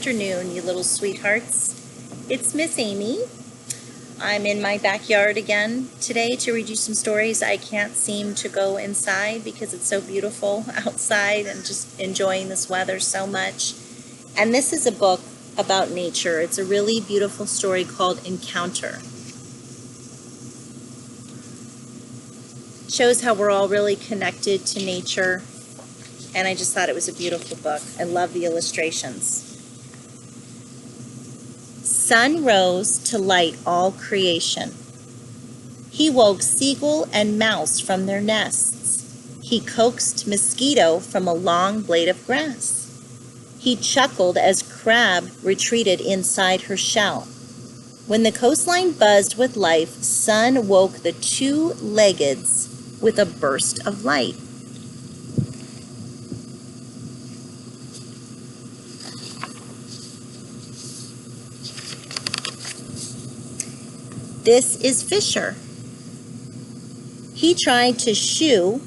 afternoon, you little sweethearts. It's Miss Amy. I'm in my backyard again today to read you some stories. I can't seem to go inside because it's so beautiful outside and just enjoying this weather so much. And this is a book about nature. It's a really beautiful story called Encounter. It shows how we're all really connected to nature. And I just thought it was a beautiful book. I love the illustrations. Sun rose to light all creation. He woke seagull and mouse from their nests. He coaxed mosquito from a long blade of grass. He chuckled as crab retreated inside her shell. When the coastline buzzed with life, Sun woke the two-leggeds with a burst of light. This is Fisher. He tried to shoo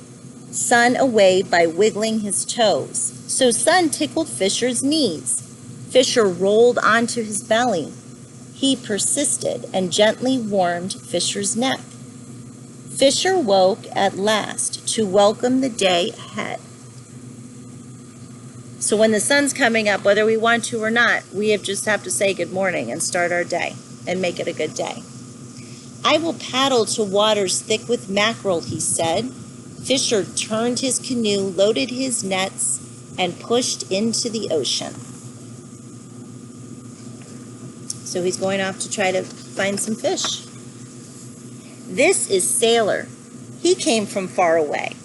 Sun away by wiggling his toes, so Sun tickled Fisher's knees. Fisher rolled onto his belly. He persisted and gently warmed Fisher's neck. Fisher woke at last to welcome the day ahead. So when the sun's coming up, whether we want to or not, we just have to say good morning and start our day and make it a good day. I will paddle to waters thick with mackerel, he said. Fisher turned his canoe, loaded his nets, and pushed into the ocean. So he's going off to try to find some fish. This is Sailor. He came from far away.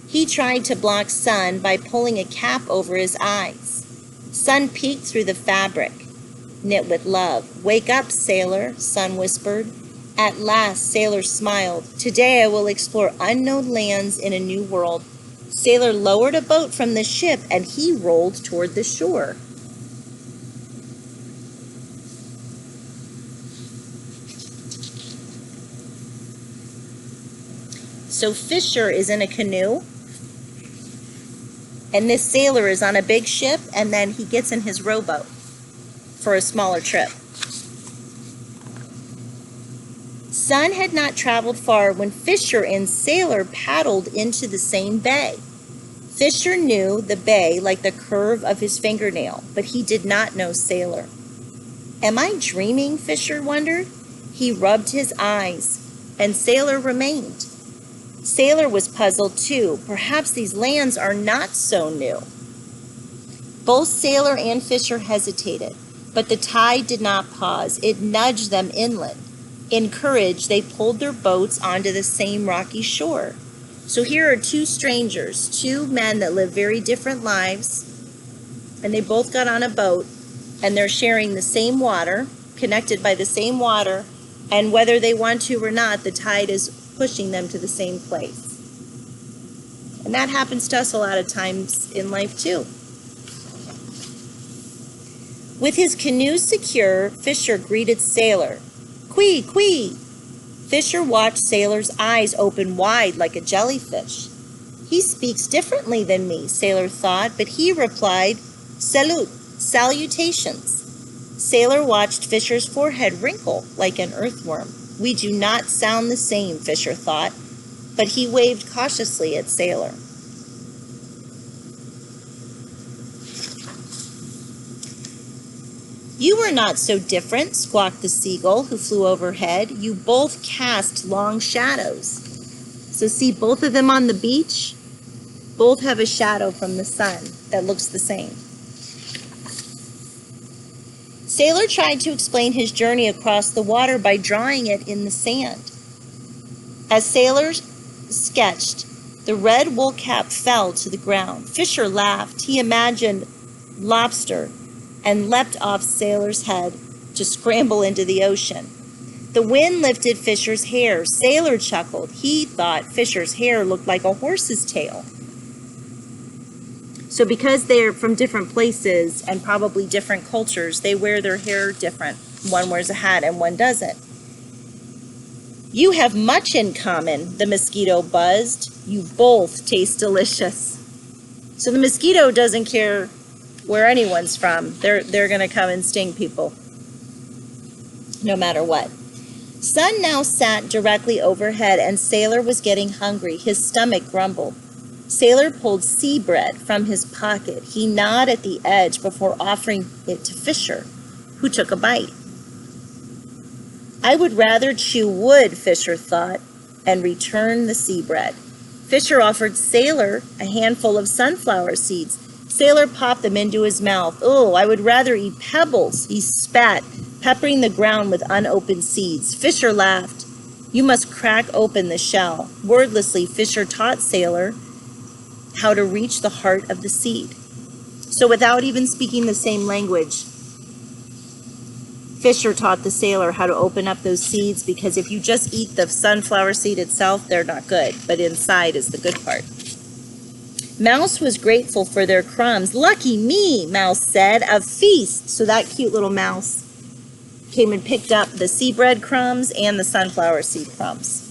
He tried to block Sun by pulling a cap over his eyes. Sun peeked through the fabric, knit with love. "Wake up, Sailor," Sun whispered. At last, Sailor smiled. "Today I will explore unknown lands in a new world." Sailor lowered a boat from the ship and he rolled toward the shore. So Fisher is in a canoe, and this sailor is on a big ship, and then he gets in his rowboat for a smaller trip. Sun had not traveled far when Fisher and Sailor paddled into the same bay. Fisher knew the bay like the curve of his fingernail, but he did not know Sailor. Am I dreaming? Fisher wondered. He rubbed his eyes, and Sailor remained. Sailor was puzzled too. Perhaps these lands are not so new. Both Sailor and Fisher hesitated, but the tide did not pause. It nudged them inland. In courage, they pulled their boats onto the same rocky shore. So here are two strangers, two men that live very different lives, and they both got on a boat, and they're sharing the same water, connected by the same water, and whether they want to or not, the tide is pushing them to the same place. And that happens to us a lot of times in life too. With his canoe secure, Fisher greeted Sailor. "Quee, quee!" Fisher watched Sailor's eyes open wide like a jellyfish. He speaks differently than me, Sailor thought, but he replied, "Salute, salutations." Sailor watched Fisher's forehead wrinkle like an earthworm. We do not sound the same, Fisher thought, but he waved cautiously at Sailor. "You are not so different," squawked the seagull who flew overhead. "You both cast long shadows." So see, both of them on the beach, both have a shadow from the sun that looks the same. Sailor tried to explain his journey across the water by drawing it in the sand. As Sailor sketched, the red wool cap fell to the ground. Fisher laughed. He imagined lobster and leapt off Sailor's head to scramble into the ocean. The wind lifted Fisher's hair. Sailor chuckled. He thought Fisher's hair looked like a horse's tail. So because they're from different places and probably different cultures, they wear their hair different. One wears a hat and one doesn't. "You have much in common," the mosquito buzzed. "You both taste delicious." So the mosquito doesn't care where anyone's from. They're going to come and sting people, no matter what. Sun now sat directly overhead, and Sailor was getting hungry. His stomach grumbled. Sailor pulled sea bread from his pocket. He gnawed at the edge before offering it to Fisher, who took a bite. I would rather chew wood, Fisher thought, and return the sea bread. Fisher offered Sailor a handful of sunflower seeds. Sailor popped them into his mouth. Oh, I would rather eat pebbles, he spat, peppering the ground with unopened seeds. Fisher laughed. You must crack open the shell. Wordlessly, Fisher taught Sailor how to reach the heart of the seed. So without even speaking the same language, Fisher taught the sailor how to open up those seeds, because if you just eat the sunflower seed itself, they're not good, but inside is the good part. Mouse was grateful for their crumbs. Lucky me, Mouse said, a feast. So that cute little mouse came and picked up the sea bread crumbs and the sunflower seed crumbs.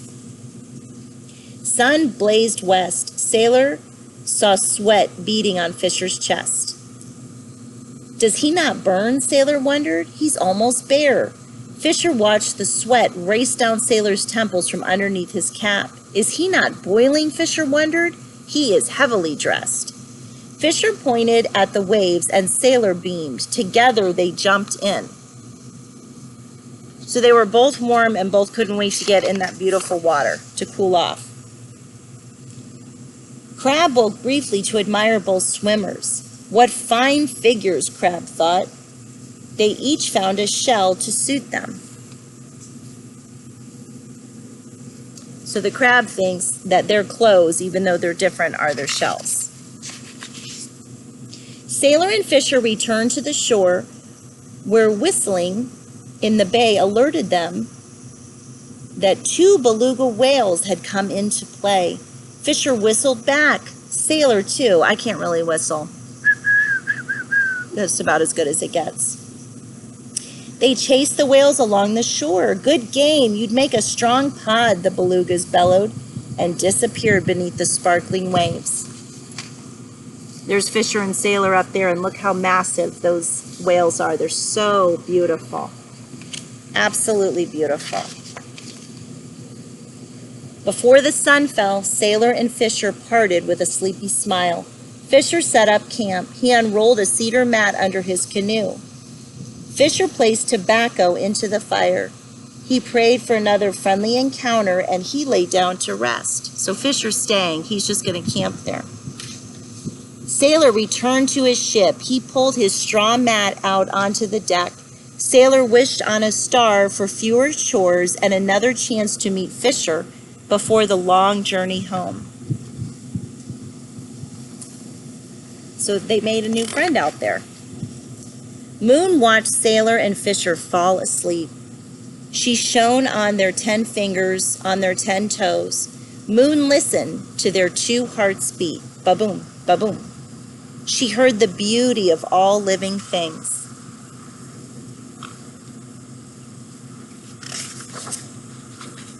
Sun blazed west. Sailor saw sweat beading on Fisher's chest. Does he not burn? Sailor wondered. He's almost bare. Fisher watched the sweat race down Sailor's temples from underneath his cap. Is he not boiling? Fisher wondered. He is heavily dressed. Fisher pointed at the waves, and Sailor beamed. Together they jumped in. So they were both warm and both couldn't wait to get in that beautiful water to cool off. Crab woke briefly to admire both swimmers. What fine figures, Crab thought. They each found a shell to suit them. So the crab thinks that their clothes, even though they're different, are their shells. Sailor and Fisher returned to the shore, where whistling in the bay alerted them that 2 beluga whales had come into play. Fisher whistled back. Sailor, too. I can't really whistle. That's about as good as it gets. They chased the whales along the shore. Good game. You'd make a strong pod, the belugas bellowed, and disappeared beneath the sparkling waves. There's Fisher and Sailor up there, and look how massive those whales are. They're so beautiful. Absolutely beautiful. Before the sun fell, Sailor and Fisher parted with a sleepy smile. Fisher set up camp. He unrolled a cedar mat under his canoe. Fisher placed tobacco into the fire. He prayed for another friendly encounter, and he lay down to rest. So Fisher's staying. He's just going to camp there. Sailor returned to his ship. He pulled his straw mat out onto the deck. Sailor wished on a star for fewer chores and another chance to meet Fisher before the long journey home. So they made a new friend out there. Moon watched Sailor and Fisher fall asleep. She shone on their 10 fingers, on their 10 toes. Moon listened to their 2 hearts beat. Ba-boom, ba-boom. She heard the beauty of all living things.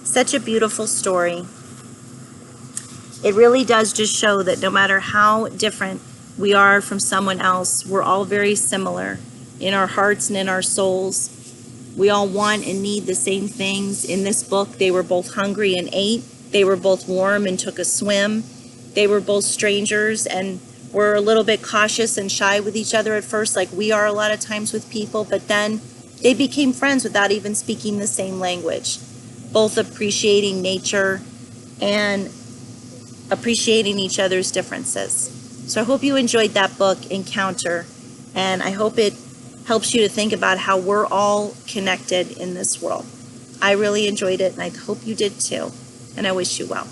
Such a beautiful story. It really does just show that no matter how different we are from someone else, we're all very similar in our hearts and in our souls. We all want and need the same things. In this book, they were both hungry and ate. They were both warm and took a swim. They were both strangers and were a little bit cautious and shy with each other at first, like we are a lot of times with people, but then they became friends without even speaking the same language, both appreciating nature and appreciating each other's differences. So I hope you enjoyed that book, Encounter, and I hope it helps you to think about how we're all connected in this world. I really enjoyed it, and I hope you did too, and I wish you well.